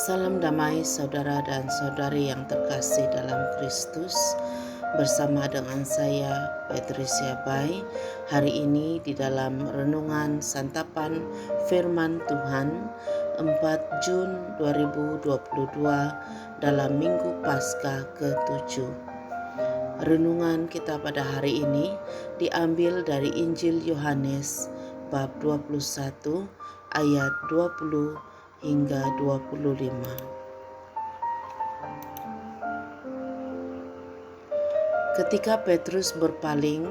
Salam damai saudara dan saudari yang terkasih dalam Kristus. Bersama dengan saya Patricia Bai, hari ini di dalam renungan santapan firman Tuhan 4 Jun 2022 dalam Minggu Paskah ke-7. Renungan kita pada hari ini diambil dari Injil Yohanes bab 21 ayat 20 hingga 25. Ketika Petrus berpaling,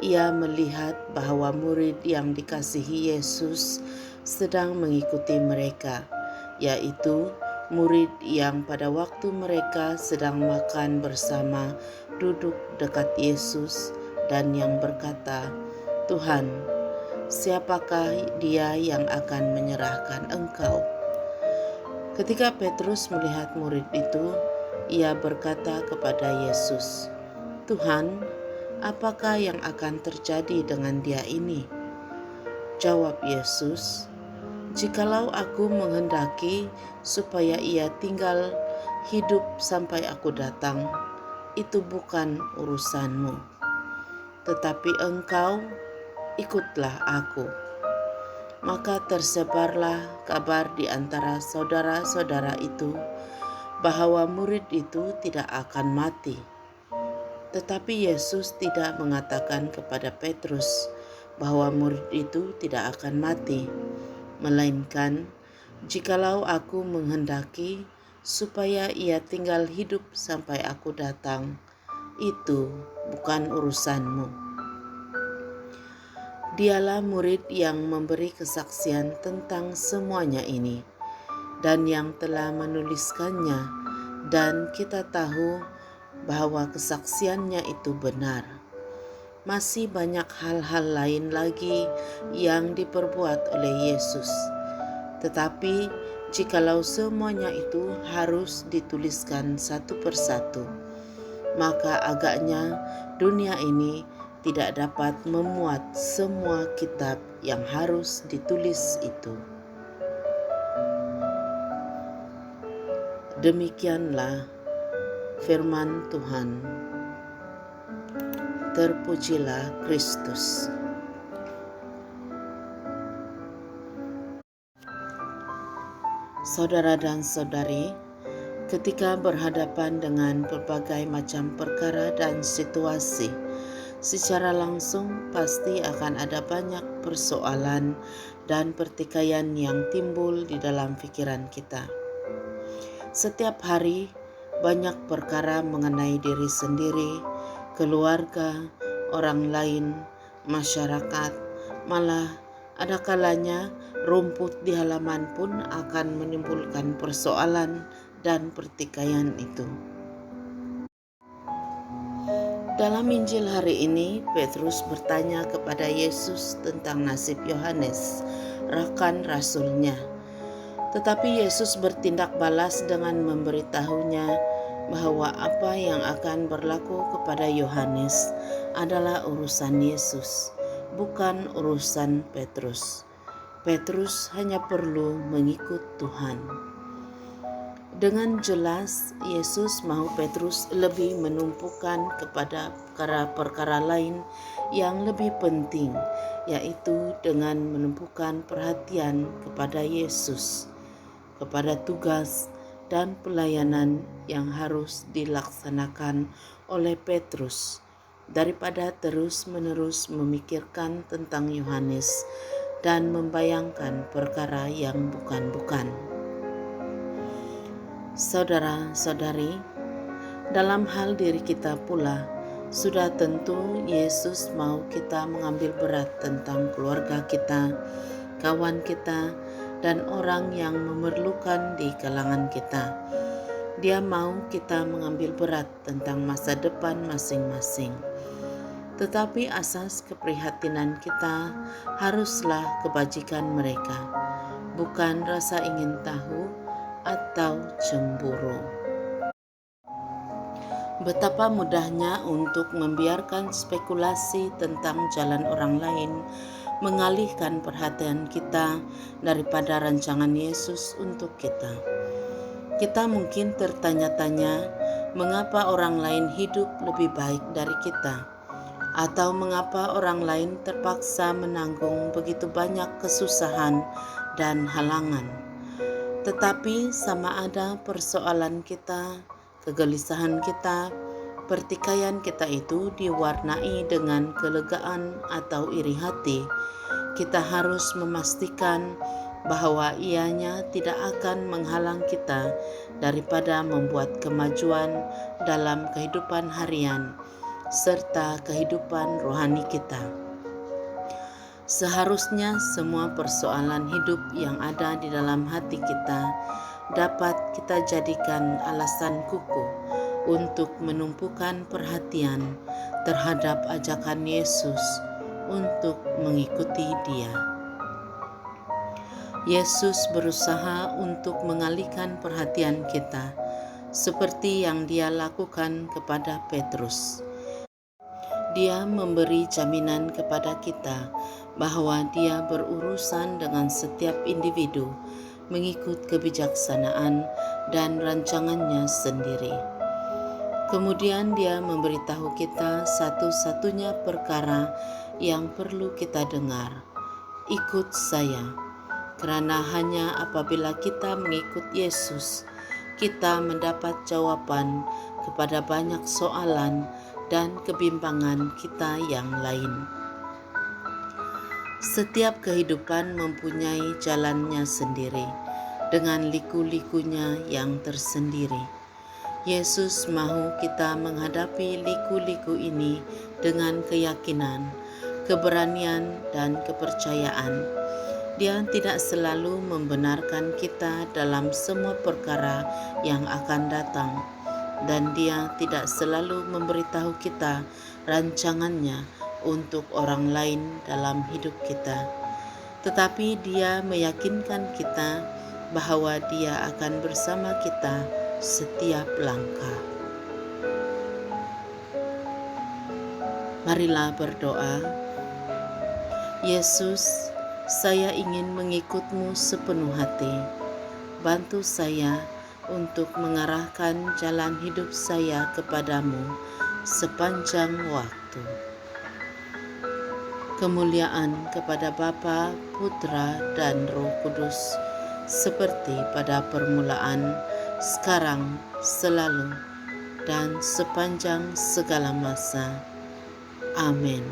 ia melihat bahwa murid yang dikasihi Yesus sedang mengikuti mereka, yaitu murid yang pada waktu mereka sedang makan bersama duduk dekat Yesus dan yang berkata, "Tuhan, siapakah dia yang akan menyerahkan Engkau?" Ketika Petrus melihat murid itu, ia berkata kepada Yesus, "Tuhan, apakah yang akan terjadi dengan dia ini?" Jawab Yesus, "Jikalau aku menghendaki supaya ia tinggal hidup sampai aku datang, itu bukan urusanmu. Tetapi engkau, ikutlah aku." Maka tersebarlah kabar di antara saudara-saudara itu bahwa murid itu tidak akan mati. Tetapi Yesus tidak mengatakan kepada Petrus bahwa murid itu tidak akan mati, melainkan, "Jikalau aku menghendaki supaya ia tinggal hidup sampai aku datang, itu bukan urusanmu." Dialah murid yang memberi kesaksian tentang semuanya ini dan yang telah menuliskannya, dan kita tahu bahwa kesaksiannya itu benar. Masih banyak hal-hal lain lagi yang diperbuat oleh Yesus. Tetapi jikalau semuanya itu harus dituliskan satu persatu, maka agaknya dunia ini tidak dapat memuat semua kitab yang harus ditulis itu. Demikianlah firman Tuhan. Terpujilah Kristus. Saudara dan saudari, ketika berhadapan dengan berbagai macam perkara dan situasi, secara langsung pasti akan ada banyak persoalan dan pertikaian yang timbul di dalam pikiran kita. Setiap hari banyak perkara mengenai diri sendiri, keluarga, orang lain, masyarakat, malah ada kalanya rumput di halaman pun akan menimbulkan persoalan dan pertikaian itu. Dalam Injil hari ini, Petrus bertanya kepada Yesus tentang nasib Yohanes, rakan rasulnya. Tetapi Yesus bertindak balas dengan memberitahunya bahwa apa yang akan berlaku kepada Yohanes adalah urusan Yesus, bukan urusan Petrus. Petrus hanya perlu mengikut Tuhan. Dengan jelas, Yesus mau Petrus lebih menumpukan kepada perkara-perkara lain yang lebih penting, yaitu dengan menumpukan perhatian kepada Yesus, kepada tugas dan pelayanan yang harus dilaksanakan oleh Petrus, daripada terus-menerus memikirkan tentang Yohanes dan membayangkan perkara yang bukan-bukan. Saudara-saudari, dalam hal diri kita pula, sudah tentu Yesus mau kita mengambil berat tentang keluarga kita, kawan kita, dan orang yang memerlukan di kalangan kita. Dia mau kita mengambil berat tentang masa depan masing-masing. Tetapi asas keprihatinan kita haruslah kebajikan mereka, bukan rasa ingin tahu atau cemburu. Betapa mudahnya untuk membiarkan spekulasi tentang jalan orang lain mengalihkan perhatian kita daripada rancangan Yesus untuk kita. Kita mungkin tertanya-tanya, mengapa orang lain hidup lebih baik dari kita? Atau mengapa orang lain terpaksa menanggung begitu banyak kesusahan dan halangan? Tetapi sama ada persoalan kita, kegelisahan kita, pertikaian kita itu diwarnai dengan kelegaan atau iri hati, kita harus memastikan bahwa ianya tidak akan menghalang kita daripada membuat kemajuan dalam kehidupan harian serta kehidupan rohani kita. Seharusnya semua persoalan hidup yang ada di dalam hati kita dapat kita jadikan alasan kukuh untuk menumpukan perhatian terhadap ajakan Yesus untuk mengikuti Dia. Yesus berusaha untuk mengalihkan perhatian kita seperti yang Dia lakukan kepada Petrus. Dia memberi jaminan kepada kita bahwa Dia berurusan dengan setiap individu mengikut kebijaksanaan dan rancangannya sendiri. Kemudian Dia memberitahu kita satu-satunya perkara yang perlu kita dengar. Ikut saya, karena hanya apabila kita mengikut Yesus, kita mendapat jawaban kepada banyak soalan dan kebimbangan kita yang lain. Setiap kehidupan mempunyai jalannya sendiri, dengan liku-likunya yang tersendiri. Yesus mahu kita menghadapi liku-liku ini dengan keyakinan, keberanian, dan kepercayaan. Dia tidak selalu membenarkan kita dalam semua perkara yang akan datang, dan Dia tidak selalu memberitahu kita rancangannya untuk orang lain dalam hidup kita. Tetapi Dia meyakinkan kita bahwa Dia akan bersama kita setiap langkah. Marilah berdoa. Yesus, saya ingin mengikut-Mu sepenuh hati. Bantu saya untuk mengarahkan jalan hidup saya kepadamu sepanjang waktu. Kemuliaan kepada Bapa, Putra, dan Roh Kudus, seperti pada permulaan, sekarang, selalu, dan sepanjang segala masa. Amin.